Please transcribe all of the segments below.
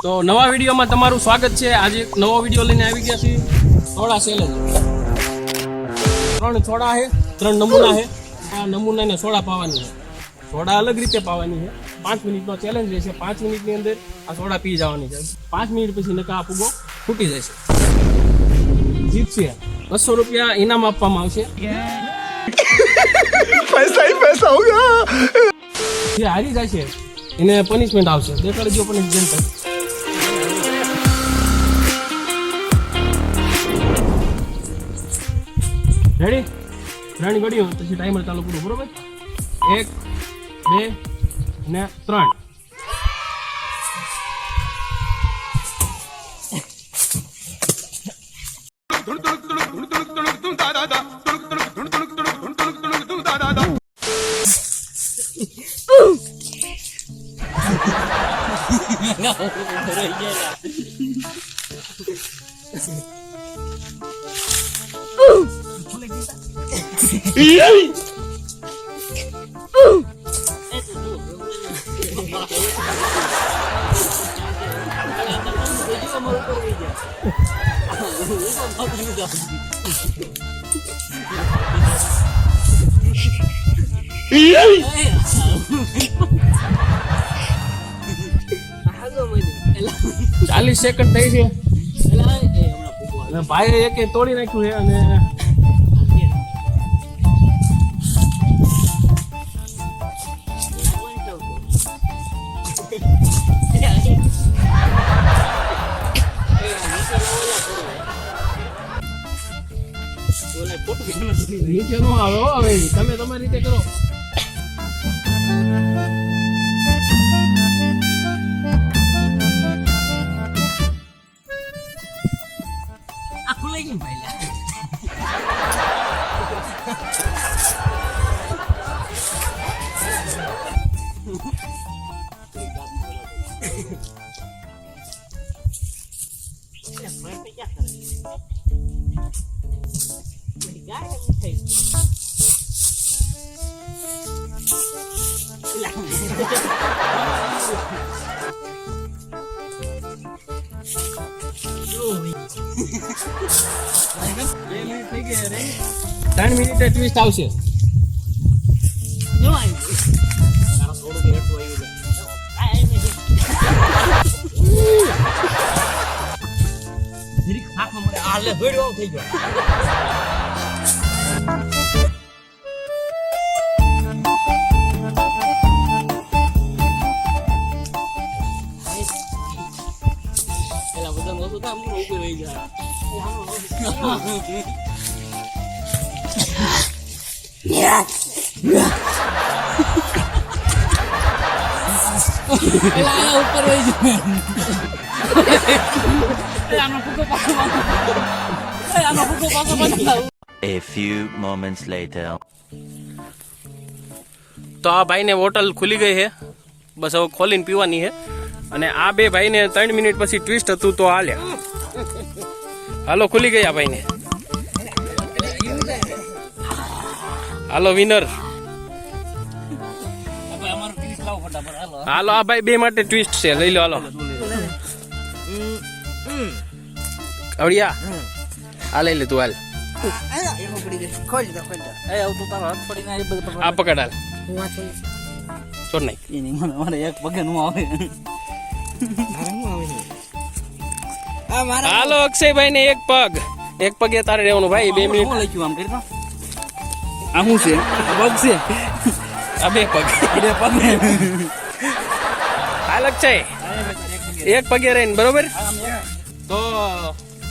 તો નવા વિડીયોમાં તમારું સ્વાગત છે। આજે એક નવો વિડીયો લઈને આવી ગયા છીએ સોડા ચેલેન્જ। 3 સોડા છે, 3 નમૂના છે। આ નમૂનાને સોડા પાવાની છે। સોડા અલગ રીતે પાવાની છે। 5 મિનિટનો ચેલેન્જ રહેશે। 5 મિનિટની અંદર આ સોડા પી જવાની છે। 5 મિનિટ પછી નકા આ ફૂગો ફૂટી જશે। જીતશે 200 રૂપિયા ઇનામ આપવામાં આવશે। पैसा ही पैसा होगा। જે હારી જાય છે એને પનિશમેન્ટ આવશે। દેખાડી દો પનિશમેન્ટ। રેડી? 3 ઘડીઓ પછી ટાઈમર ચાલુ કરું, બરોબર? 1 2 ને 3। ચાલીસ સેકન્ડ થઈ છે। ભાઈ એક તોડી નાખ્યું છે અને નીચે નો આવે હો। હવે તમે તમારી રીતે કરો। ત્રણ મિનિટે ટ્વિસ્ટ આવશે। A few moments later. તો આ ભાઈને બોટલ ખુલી ગઈ છે, બસ હવે ખોલીને પીવાની છે। અને આ બે ભાઈને 3 મિનિટ પછી ટ્વિસ્ટ હતું તો હાલ્યા। હાલો ખુલી ગઈ આ ભાઈને। હાલો વિનર। હાલો આ ભાઈ બે માટે ટ્વિસ્ટ છે, લઈ લો। હાલો અવડિયા આ લઈ લે તું। હાલ આ પકડ। હાલ છોડ નાખ। હાલો અક્ષયભાઈ ને એક પગે તારે રહેવાનું ભાઈ। 2 મિનિટ આ શું છે? પગ છે? આ બે પગ। હાલ અક્ષય એક પગે રહીને, બરોબર? તો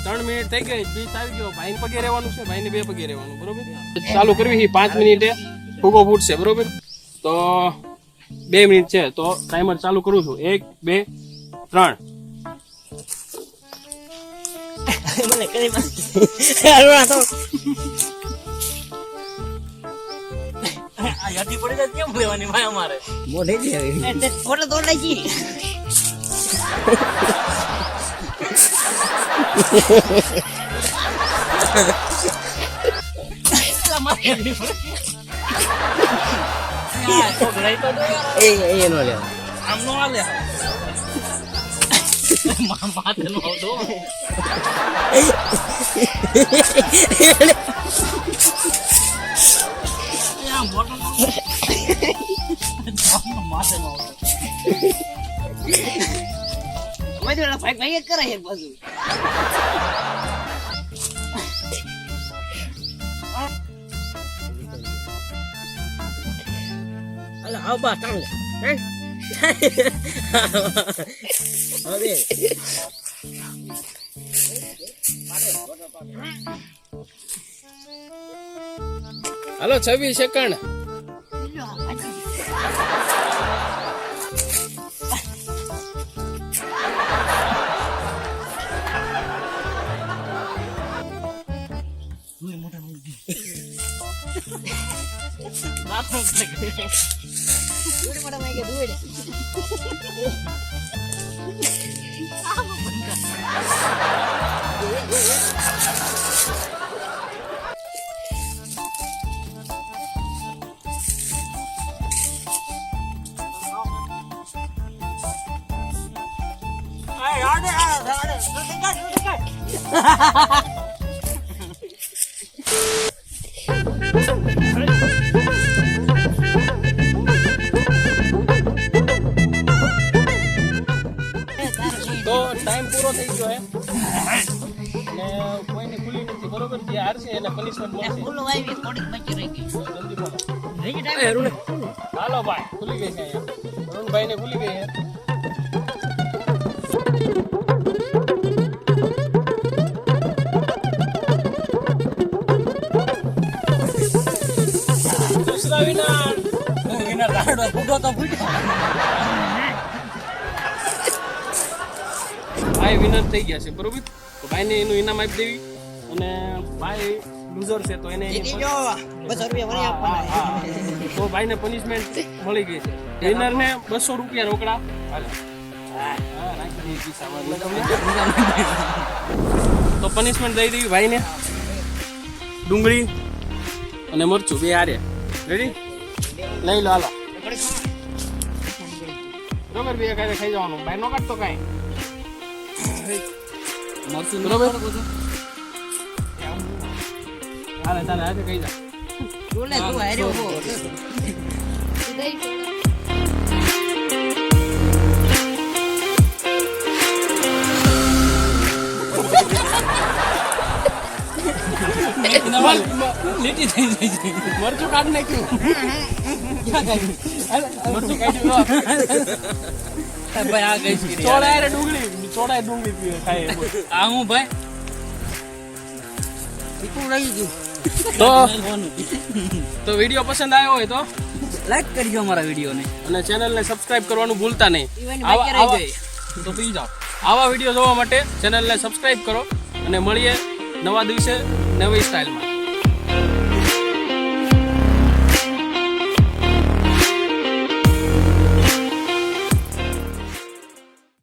3 મિનિટ થઈ ગઈ, 20 આવી ગયો। ભાઈને પગે રહેવાનું છે, ભાઈને 2 પગે રહેવાનું, બરોબર? ચાલુ કરવી 5 મિનિટે ફૂગો ફૂટશે, બરોબર? તો 2 મિનિટ છે તો ટાઈમર ચાલુ કરું છું। 1 2 3। એ નો લે આમ નો આલે માથે નો આવતો આમ બોટલ માથે નો આવતો ભાઈ ભાઈ કરે છે બધું અલા આવ બા તાણ લે હવે હાલો 26 સેકન્ડ તો ટાઈમ પૂરો થઈ ગયો હે ને કોઈને ખુલી નથી બરોબર જે હારશે એને પનિશમેન્ટ મળશે ફૂલ વાવી થોડીક બચી રહી ગઈ જલ્દી બોલો રહી ટાઈમ હાલો ભાઈ ખુલી ગઈ છે અહીંયા અરુણભાઈ ને ખુલી ગઈ છે દૂસરા વિનર રાડો ફૂટો તો ફૂટ્યો ભાઈ વિનર થઈ ગયા છે બરોબર તો ભાઈને એનું ઇનામ આપી દેવી અને ભાઈ લૂઝર છે તો એને જીતી જો 200 રૂપિયા વળી આપવાના તો ભાઈને પનિશમેન્ટ મળી ગઈ છે વિનર ને 200 રૂપિયા રોકડા હાલે તો પનિશમેન્ટ દઈ દેવી ભાઈને ડુંગળી અને મરચું બે હારે રેડી લઈ લો હાલો બરોબર બે કાંઈ ખાઈ જવાનું ભાઈ નો કાઢતો કાંઈ મરચું બરોબર હાલે ચાલે આજે કહી જા બોલે તું હાર્યો હો લીટી થઈ જાય મરચું કાઢ નાખ્યું મરચું કાઢ્યું ભાઈ આ ગઈ છે ચોડાય ડુંગળી પીવે ખાય આ હું ભાઈ તું રહી ગયું તો વિડીયો પસંદ આવ્યો હોય તો લાઈક કરજો અમારા વિડીયોને અને ચેનલને સબસ્ક્રાઇબ કરવાનું ભૂલતા નહીં ઈવન બાકી રહી જાય તો પી જાઓ આવા વિડીયો જોવા માટે ચેનલને સબસ્ક્રાઇબ કરો અને મળીએ નવા દિવસે નવી સ્ટાઇલમાં